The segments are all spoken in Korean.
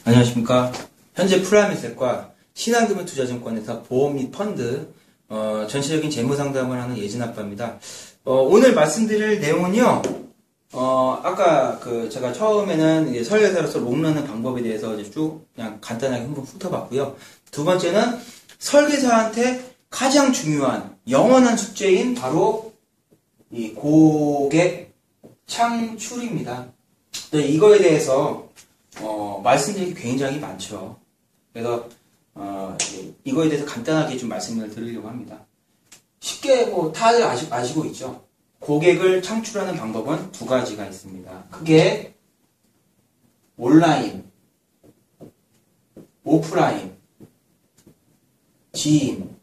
안녕하십니까. 현재 프라임에셋과 신한금융투자증권에서 보험 및 펀드, 전체적인 재무 상담을 하는 예진 아빠입니다. 오늘 말씀드릴 내용은요, 아까 제가 처음에는 설계사로서 롱러는 방법에 대해서 이제 쭉 그냥 간단하게 한번 훑어봤고요. 두 번째는 설계사한테 가장 중요한 영원한 숙제인 바로 이 고객 창출입니다. 이거에 대해서 말씀드릴 게 굉장히 많죠. 그래서 이거에 대해서 간단하게 좀 말씀을 드리려고 합니다. 쉽게 다들 아시고 있죠. 고객을 창출하는 방법은 두 가지가 있습니다. 크게 온라인, 오프라인, 지인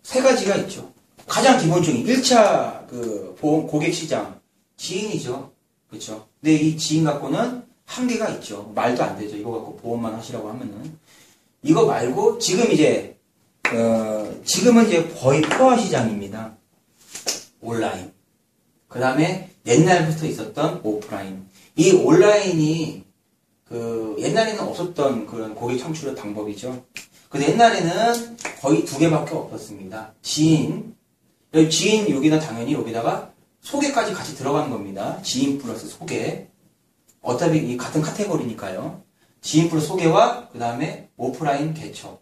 세 가지가 있죠. 가장 기본적인 1차 보험 고객 시장 지인이죠. 그렇죠. 근데 이 지인 갖고는 한계가 있죠. 말도 안 되죠. 이거 갖고 보험만 하시라고 하면은. 이거 말고 지금은 이제 거의 포화 시장입니다. 온라인. 그 다음에 옛날부터 있었던 오프라인. 이 온라인이 옛날에는 없었던 그런 고객 창출의 방법이죠. 근데 옛날에는 거의 두 개밖에 없었습니다. 지인. 지인 여기다 당연히 여기다가 소개까지 같이 들어가는 겁니다. 지인 플러스 소개. 어차피 이 같은 카테고리니까요. 지인 플러스 소개와 그 다음에 오프라인 개척.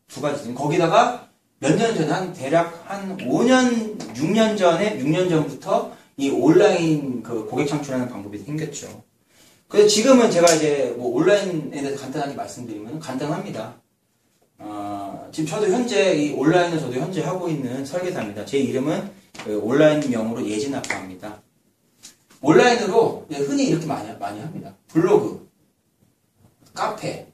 두 가지. 거기다가 몇 년 전에 대략 한 5년, 6년 전부터 이 온라인 고객 창출하는 방법이 생겼죠. 그래서 지금은 제가 이제 온라인에 대해서 간단하게 말씀드리면 간단합니다. 지금 저도 현재 이 온라인을 저도 현재 하고 있는 설계사입니다. 제 이름은 온라인명으로 예진 아빠입니다. 온라인으로 흔히 이렇게 많이 합니다. 블로그, 카페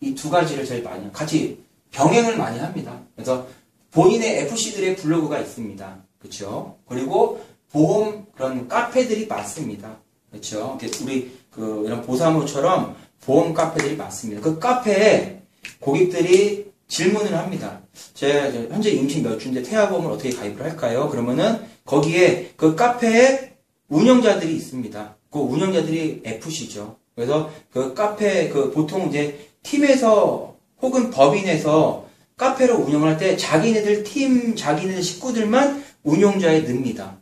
이 두 가지를 제일 많이 같이 병행을 많이 합니다. 그래서 본인의 FC들의 블로그가 있습니다. 그렇죠? 그리고 보험 그런 카페들이 많습니다. 그렇죠? 우리 이런 보사모처럼 보험 카페들이 많습니다. 그 카페에 고객들이 질문을 합니다. 제가 현재 임신 몇 주인데 태아보험을 어떻게 가입을 할까요? 그러면은 거기에 그 카페에 운영자들이 있습니다. 그 운영자들이 FC죠. 그래서 그 카페 보통 이제 팀에서 혹은 법인에서 카페로 운영할 때 자기네들 팀, 자기네들 식구들만 운용자에 넣습니다.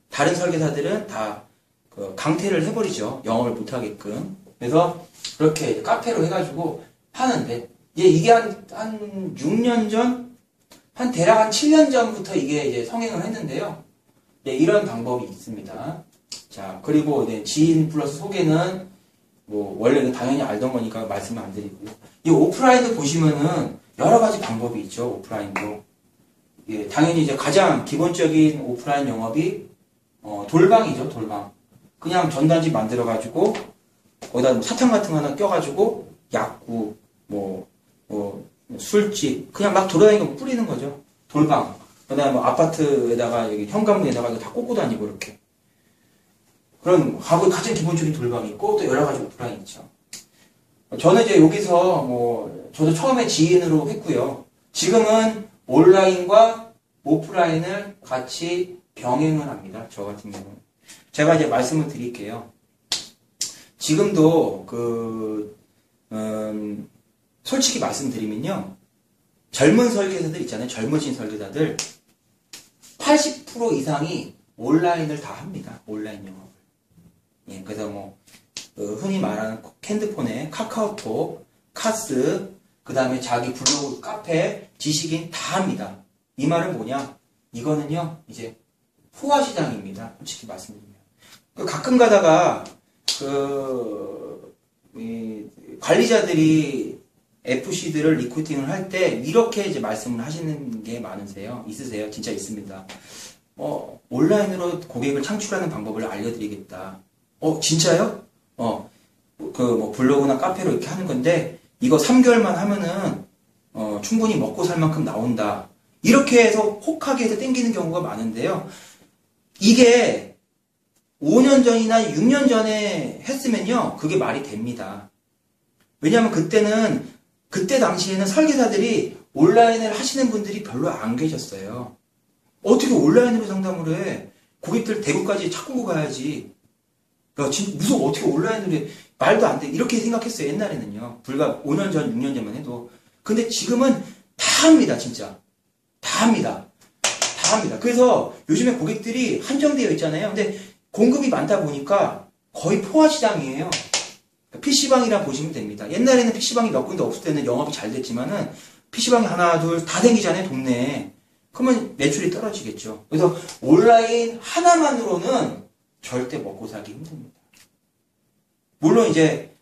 다른 설계사들은 다 강퇴를 해버리죠. 영업을 못하게끔. 그래서 그렇게 카페로 해가지고 하는데 이게 한 6년 전, 대략 한 7년 전부터 이게 이제 성행을 했는데요. 이런 방법이 있습니다. 자, 그리고 이제 지인 플러스 소개는 원래는 당연히 알던 거니까 말씀을 안 드리고요. 이 오프라인도 보시면은 여러 가지 방법이 있죠. 오프라인도. 당연히 이제 가장 기본적인 오프라인 영업이 돌방이죠. 돌방. 그냥 전단지 만들어가지고 거기다 사탕 같은 거 하나 껴가지고 약국, 술집 그냥 막 돌아다니고 뿌리는 거죠. 돌방. 그다음에 아파트에다가 여기 현관문에다가 이거 다 꽂고 다니고 이렇게. 그런 가장 기본적인 돌방이 있고 또 여러 가지 오프라인 있죠. 저는 이제 여기서 저도 처음에 지인으로 했고요. 지금은 온라인과 오프라인을 같이 병행을 합니다. 저 같은 경우는. 제가 이제 말씀을 드릴게요. 지금도 솔직히 말씀드리면요. 젊은 설계사들 있잖아요. 젊으신 설계사들 80% 이상이 온라인을 다 합니다. 온라인 영업을. 그래서 흔히 말하는 핸드폰에 카카오톡, 카스, 그 다음에 자기 블로그, 카페, 지식인 다 합니다. 이 말은 뭐냐? 이거는요, 이제 포화 시장입니다. 솔직히 말씀드리면. 가끔 가다가 관리자들이 FC들을 리크루팅을 할 때 이렇게 이제 말씀을 하시는 게 많으세요. 있으세요? 진짜 있습니다. 온라인으로 고객을 창출하는 방법을 알려드리겠다. 진짜요? 블로그나 카페로 이렇게 하는 건데 이거 3개월만 하면은 충분히 먹고 살 만큼 나온다. 이렇게 해서 혹하게 해서 땡기는 경우가 많은데요. 이게 5년 전이나 6년 전에 했으면요. 그게 말이 됩니다. 왜냐하면 그때 당시에는 설계사들이 온라인을 하시는 분들이 별로 안 계셨어요. 어떻게 온라인으로 상담을 해? 고객들 대구까지 차 끌고 가야지. 야, 무슨 어떻게 온라인으로 해? 말도 안 돼. 이렇게 생각했어요, 옛날에는요. 불과 5년 전, 6년 전만 해도. 근데 지금은 다 합니다, 진짜. 다 합니다. 다 합니다. 그래서 요즘에 고객들이 한정되어 있잖아요. 근데 공급이 많다 보니까 거의 포화시장이에요. PC방이라 보시면 됩니다. 옛날에는 PC방이 몇 군데 없을 때는 영업이 잘 됐지만은 PC방이 하나, 둘 다 생기잖아요, 동네에. 그러면 매출이 떨어지겠죠. 그래서 온라인 하나만으로는 절대 먹고 살기 힘듭니다. 물론 이제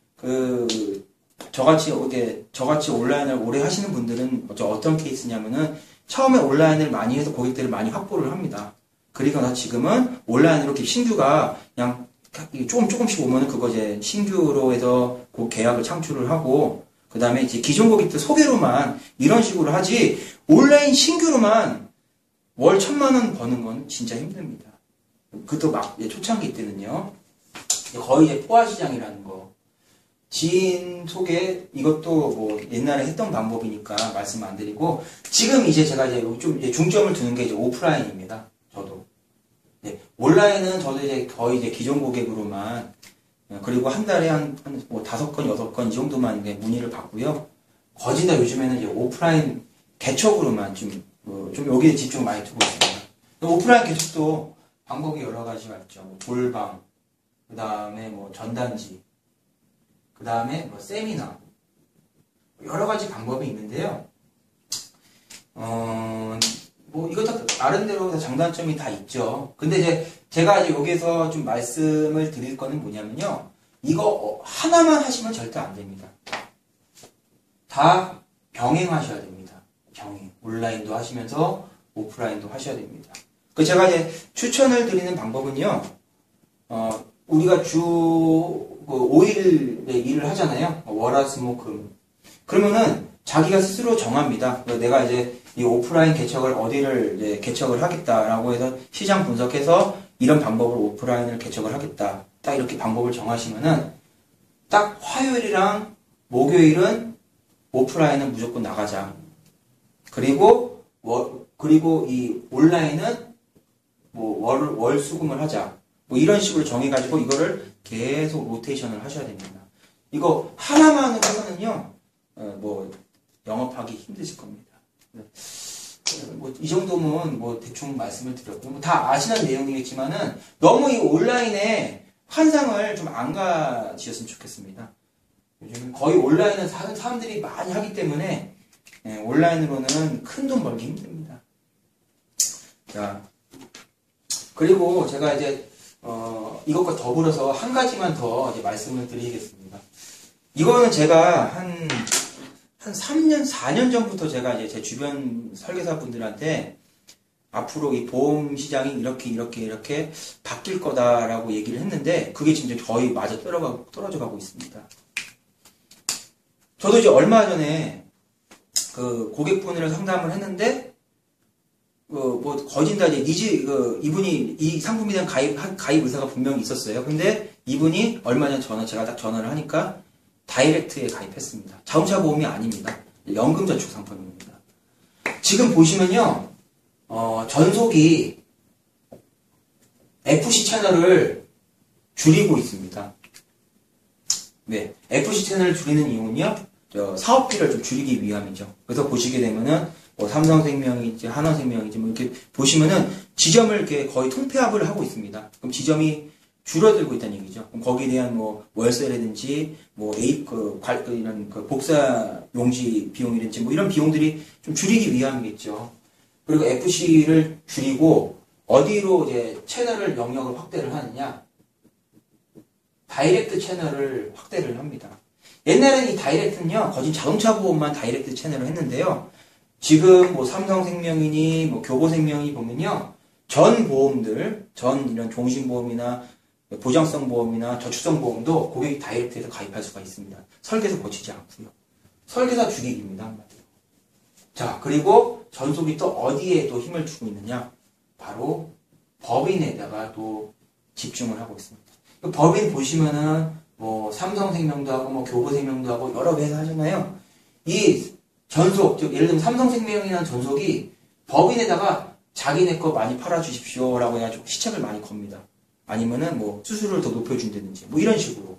저같이 온라인을 오래 하시는 분들은 어떤 케이스냐면은 처음에 온라인을 많이 해서 고객들을 많이 확보를 합니다. 그리고 지금은 온라인으로 이렇게 신규가 그냥 조금씩 오면은 그거 이제 신규로 해서 그 계약을 창출을 하고 그 다음에 이제 기존 고객들 소개로만 이런 식으로 하지 온라인 신규로만 월 1,000만 원 버는 건 진짜 힘듭니다. 그것도 막 초창기 때는요. 거의 이제 포화시장이라는 거. 지인 소개 이것도 뭐 옛날에 했던 방법이니까 말씀 안 드리고 지금 이제 제가 이제 좀 중점을 두는 게 이제 오프라인입니다. 저도. 네, 온라인은 저도 이제 거의 이제 기존 고객으로만 그리고 한 달에 한 뭐 5건, 6건 이 정도만 문의를 받고요. 거의 다 요즘에는 이제 오프라인 개척으로만 좀 여기에 집중 많이 두고 있습니다. 오프라인 개척도 방법이 여러 가지가 있죠. 뭐 돌방, 그 다음에 뭐 전단지, 그 다음에 뭐 세미나, 여러 가지 방법이 있는데요. 뭐 이것도 나름대로 다 장단점이 다 있죠. 근데 이제 제가 이제 여기서 좀 말씀을 드릴 거는 뭐냐면요. 이거 하나만 하시면 절대 안 됩니다. 다 병행하셔야 됩니다. 병행. 온라인도 하시면서 오프라인도 하셔야 됩니다. 그 제가 이제 추천을 드리는 방법은요. 우리가 주 5일 일을 하잖아요. 월화수목금. 그러면은 자기가 스스로 정합니다. 내가 이제 이 오프라인 개척을 어디를 이제 개척을 하겠다라고 해서 시장 분석해서 이런 방법으로 오프라인을 개척을 하겠다. 딱 이렇게 방법을 정하시면은 딱 화요일이랑 목요일은 오프라인은 무조건 나가자. 그리고 이 온라인은 뭐 월수금을 하자. 뭐 이런 식으로 정해가지고 이거를 계속 로테이션을 하셔야 됩니다. 이거 하나만 해서는요, 뭐 영업하기 힘드실 겁니다. 뭐 이 정도면 뭐 대충 말씀을 드렸고 뭐 다 아시는 내용이겠지만은 너무 이 온라인에 환상을 좀 안 가지셨으면 좋겠습니다. 요즘 거의 온라인은 사람들이 많이 하기 때문에 온라인으로는 큰 돈 벌기 힘듭니다. 자, 그리고 제가 이제 이것과 더불어서 한 가지만 더 이제 말씀을 드리겠습니다. 이거는 제가 한 3년, 4년 전부터 제가 이제 제 주변 설계사분들한테 앞으로 이 보험 시장이 이렇게 바뀔 거다라고 얘기를 했는데 그게 지금 거의 맞아 떨어져 가고 있습니다. 저도 이제 얼마 전에 그 고객분을 상담을 했는데 뭐 거진 다 이제 이분이 이 상품에 대한 가입 의사가 분명히 있었어요. 근데 이분이 얼마 전에 제가 딱 전화를 하니까 다이렉트에 가입했습니다. 자동차 보험이 아닙니다. 연금저축 상품입니다. 지금 보시면요, 전속이 FC 채널을 줄이고 있습니다. 네, FC 채널을 줄이는 이유는요, 사업비를 좀 줄이기 위함이죠. 그래서 보시게 되면은 뭐 삼성생명이지, 한화생명이지, 뭐 이렇게 보시면은 지점을 이렇게 거의 통폐합을 하고 있습니다. 그럼 지점이 줄어들고 있다는 얘기죠. 그럼 거기에 대한 뭐 월세라든지 뭐 이런 복사 용지 비용이라든지 뭐 이런 비용들이 좀 줄이기 위함이겠죠. 그리고 FC를 줄이고 어디로 이제 채널을 영역을 확대를 하느냐? 다이렉트 채널을 확대를 합니다. 옛날에는 이 다이렉트는요, 거진 자동차 보험만 다이렉트 채널을 했는데요. 지금 뭐 삼성생명이니 뭐 교보생명이 보면요, 전 보험들, 전 이런 종신보험이나 보장성 보험이나 저축성 보험도 고객이 다이렉트에서 가입할 수가 있습니다. 설계사 고치지 않고요. 설계사 죽이기입니다, 한마디로. 자, 그리고 전속이 또 어디에 또 힘을 주고 있느냐? 바로 법인에다가 또 집중을 하고 있습니다. 법인 보시면은 뭐 삼성생명도 하고 뭐 교보생명도 하고 여러 회사 하잖아요. 이 전속, 즉 예를 들면 삼성생명이라는 전속이 법인에다가 자기네 거 많이 팔아주십시오라고 해가지고 시책을 많이 겁니다. 아니면은 뭐 수수료를 더 높여준다든지 뭐 이런 식으로.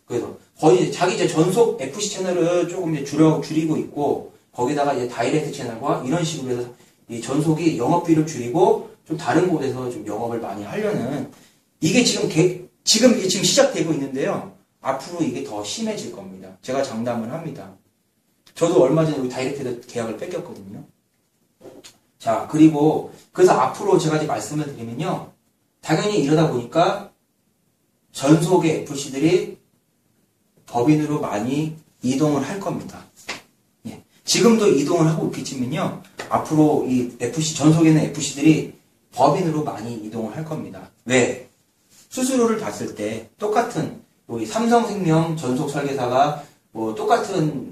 그래서 거의 자기 이제 전속 FC 채널을 조금 이제 줄이고 있고 거기다가 이제 다이렉트 채널과 이런 식으로 해서 이 전속이 영업비를 줄이고 좀 다른 곳에서 좀 영업을 많이 하려는 이게 지금 이게 지금 시작되고 있는데요. 앞으로 이게 더 심해질 겁니다. 제가 장담을 합니다. 저도 얼마 전에 우리 다이렉트에서 계약을 뺏겼거든요. 자, 그리고 그래서 앞으로 제가 이제 말씀을 드리면요. 당연히 이러다 보니까 전속의 FC들이 법인으로 많이 이동을 할 겁니다. 예. 지금도 이동을 하고 있겠지만요. 앞으로 이 FC, 전속에 있는 FC들이 법인으로 많이 이동을 할 겁니다. 왜? 수수료를 봤을 때 똑같은 우리 삼성생명 전속 설계사가 뭐 똑같은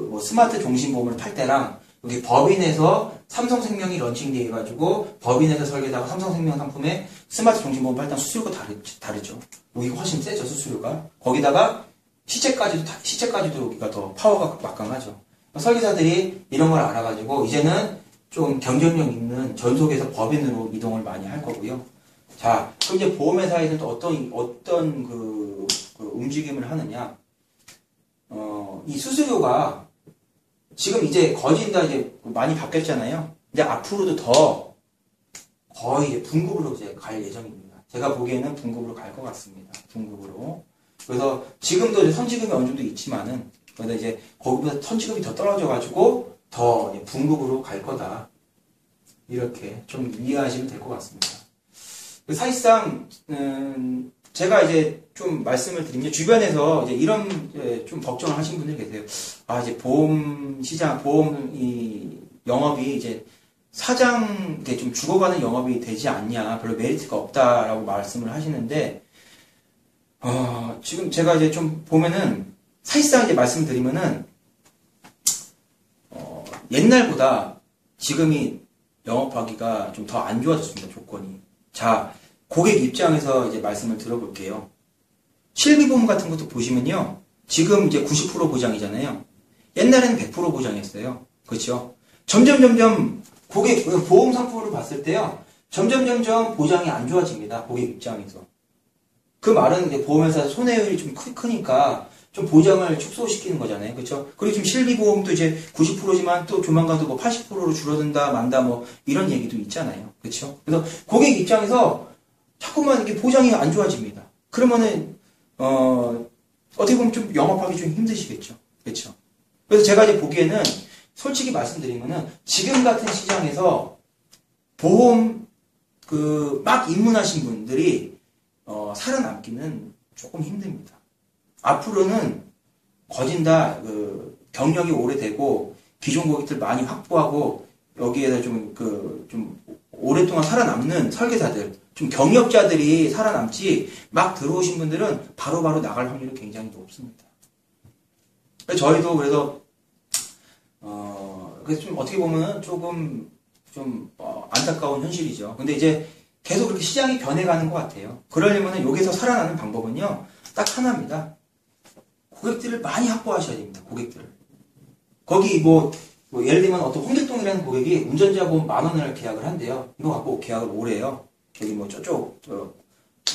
뭐 스마트 종신보험을 팔 때랑 여기 법인에서 삼성생명이 런칭돼 가지고 법인에서 설계사가 삼성생명 상품에 스마트 종신보험 팔 때 수수료가 다르죠. 여기가 훨씬 세죠, 수수료가. 거기다가 시체까지도 여기가 더 파워가 막강하죠. 설계사들이 이런 걸 알아가지고 이제는 좀 경쟁력 있는 전속에서 법인으로 이동을 많이 할 거고요. 자, 그럼 이제 보험회사에서는 또 어떤 그 움직임을 하느냐? 이 수수료가 지금 이제 거의 다 이제 많이 바뀌었잖아요. 근데 앞으로도 더 거의 이제 분급으로 이제 갈 예정입니다. 제가 보기에는 분급으로 갈 것 같습니다. 분급으로. 그래서 지금도 이제 선지급이 어느 정도 있지만은, 그래서 이제 거기보다 선지급이 더 떨어져가지고 더 이제 분급으로 갈 거다. 이렇게 좀 이해하시면 될 것 같습니다. 사실상, 제가 이제 좀 말씀을 드리면, 주변에서 이제 이런 좀 걱정을 하신 분들이 계세요. 아, 이제 보험 시장, 영업이 이제 사장, 이게 좀 죽어가는 영업이 되지 않냐, 별로 메리트가 없다라고 말씀을 하시는데, 지금 제가 이제 좀 보면은, 사실상 이제 말씀드리면은, 옛날보다 지금이 영업하기가 좀 더 안 좋아졌습니다, 조건이. 자, 고객 입장에서 이제 말씀을 들어볼게요. 실비보험 같은 것도 보시면요. 지금 이제 90% 보장이잖아요. 옛날에는 100% 보장이었어요. 그렇죠? 점점 보험 상품을 봤을 때요. 점점 보장이 안 좋아집니다. 고객 입장에서. 그 말은 이제 보험회사 손해율이 좀 크니까 좀 보장을 축소시키는 거잖아요. 그렇죠? 그리고 지금 실비보험도 이제 90%지만 또 조만간도 뭐 80%로 줄어든다, 만다 뭐 이런 얘기도 있잖아요. 그렇죠? 그래서 고객 입장에서 자꾸만 이게 보장이 안 좋아집니다. 그러면은 어떻게 보면 좀 영업하기 좀 힘드시겠죠. 그렇죠? 그래서 제가 이제 보기에는 솔직히 말씀드리면은 지금 같은 시장에서 보험 막 입문하신 분들이 살아남기는 조금 힘듭니다. 앞으로는 거진다 경력이 오래되고 기존 고객들 많이 확보하고 여기에서 좀 오랫동안 살아남는 설계사들, 좀 경력자들이 살아남지 막 들어오신 분들은 바로바로 나갈 확률이 굉장히 높습니다. 저희도 그래서 좀 어떻게 보면 조금 좀 안타까운 현실이죠. 근데 이제 계속 그렇게 시장이 변해가는 것 같아요. 그러려면 여기서 살아나는 방법은요, 딱 하나입니다. 고객들을 많이 확보하셔야 됩니다. 고객들을. 거기 뭐 예를 들면 어떤 홍길동이라는 고객이 운전자 보험 10,000원을 계약을 한대요. 이거 갖고 계약을 오래요. 여기 뭐 저쪽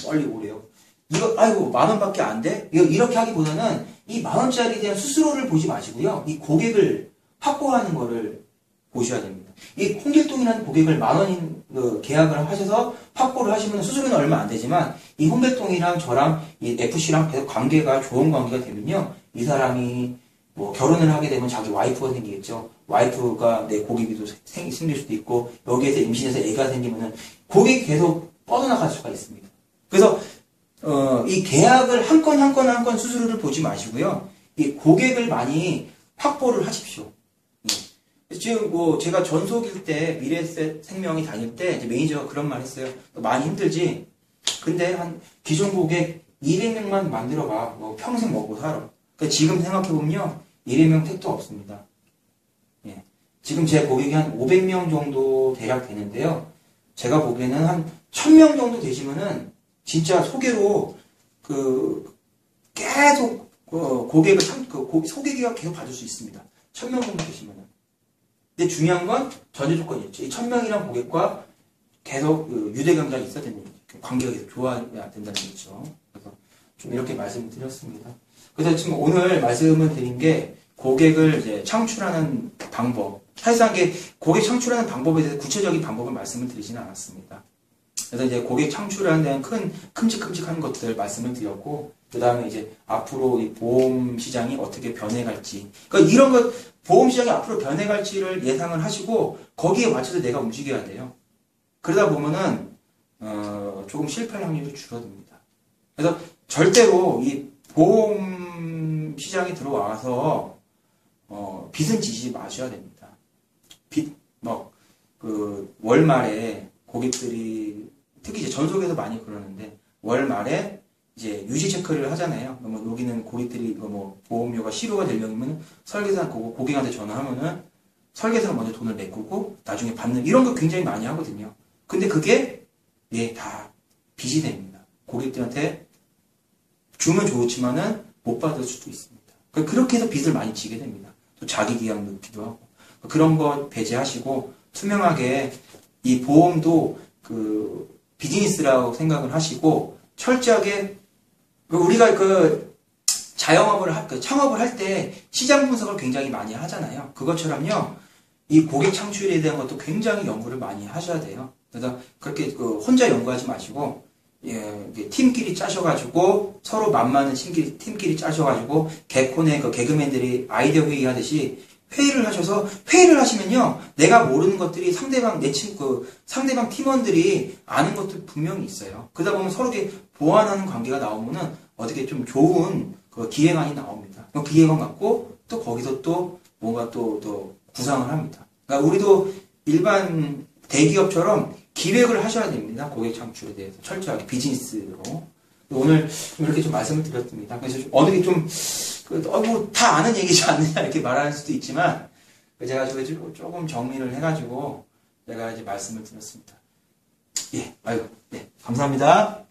멀리 오래요. 이거 아이고 10,000원밖에 안 돼? 이렇게 하기보다는 이 10,000원짜리에 대한 수수료를 보지 마시고요. 이 고객을 확보하는 거를 보셔야 됩니다. 이 홍길동이라는 고객을 10,000원인 계약을 하셔서 확보를 하시면 수수료는 얼마 안 되지만 이 홍길동이랑 저랑 이 FC랑 계속 관계가 좋은 관계가 되면요. 이 사람이 뭐 결혼을 하게 되면 자기 와이프가 생기겠죠. 와이프가 내 고객이 생길 수도 있고 여기에서 임신해서 애가 생기면은 고객이 계속 뻗어나갈 수가 있습니다. 그래서 이 계약을 한 건 수수료를 보지 마시고요. 이 고객을 많이 확보를 하십시오. 지금 뭐 제가 전속일 때 미래생명이 다닐 때 이제 매니저가 그런 말 했어요. 많이 힘들지. 근데 한 기존 고객 200명만 만들어봐. 뭐 평생 먹고 살아. 그러니까 지금 생각해보면요. 200명 택도 없습니다. 예. 지금 제 고객이 한 500명 정도 대략 되는데요. 제가 보기에는 한 1,000명 정도 되시면은 진짜 소개로 계속 고객을 소개기가 계속 받을 수 있습니다. 1,000명 정도 되시면은. 근데 중요한 건 전제 조건이 있죠. 이 1,000명이란 고객과 계속 유대 경쟁이 있어야 됩니다. 관계가 계속 좋아야 된다는 거죠. 그래서 좀 이렇게 말씀을 드렸습니다. 그래서 지금 오늘 말씀을 드린 게 고객을 이제 창출하는 방법. 사실상 이게 고객 창출하는 방법에 대해서 구체적인 방법을 말씀을 드리지는 않았습니다. 그래서 이제 고객 창출하는 데는 큼직큼직한 것들 말씀을 드렸고, 그 다음에 이제 앞으로 이 보험 시장이 어떻게 변해갈지. 그러니까 이런 것, 보험 시장이 앞으로 변해갈지를 예상을 하시고, 거기에 맞춰서 내가 움직여야 돼요. 그러다 보면은, 조금 실패할 확률이 줄어듭니다. 그래서 절대로 이 보험 시장에 들어와서, 빚은 지지 마셔야 됩니다. 빚, 월 말에 고객들이, 특히 이제 전속에서 많이 그러는데, 월 말에 이제 유지 체크를 하잖아요. 뭐 여기는 고객들이 이거 뭐 보험료가 실효가 되려면 설계사 고객한테 전화하면은 설계사가 먼저 돈을 메꾸고 나중에 받는 이런 거 굉장히 많이 하거든요. 근데 그게 다 빚이 됩니다. 고객들한테 주면 좋지만은 못 받을 수도 있습니다. 그렇게 해서 빚을 많이 지게 됩니다. 또 자기 기약 넣기도 하고 그런 거 배제하시고 투명하게 이 보험도 그 비즈니스라고 생각을 하시고 철저하게 우리가 창업을 할 때 시장 분석을 굉장히 많이 하잖아요. 그것처럼요, 이 고객 창출에 대한 것도 굉장히 연구를 많이 하셔야 돼요. 그래서 그렇게 혼자 연구하지 마시고, 팀끼리 짜셔가지고, 서로 만나는 팀끼리 짜셔가지고, 개콘의 개그맨들이 아이디어 회의하듯이 회의를 하셔서, 회의를 하시면요, 내가 모르는 것들이 상대방 팀원들이 아는 것도 분명히 있어요. 그러다 보면 서로 보완하는 관계가 나오면은 어떻게 좀 좋은 기획안이 나옵니다. 그 기획안 갖고 또 거기서 또 뭔가 또 구상을 합니다. 그러니까 우리도 일반 대기업처럼 기획을 하셔야 됩니다. 고객 창출에 대해서 철저하게 비즈니스로. 오늘 좀 이렇게 좀 말씀을 드렸습니다. 그래서 좀 어느 게 좀 다 아는 얘기지 않느냐 이렇게 말할 수도 있지만 제가 조금 정리를 해가지고 제가 이제 말씀을 드렸습니다. 감사합니다.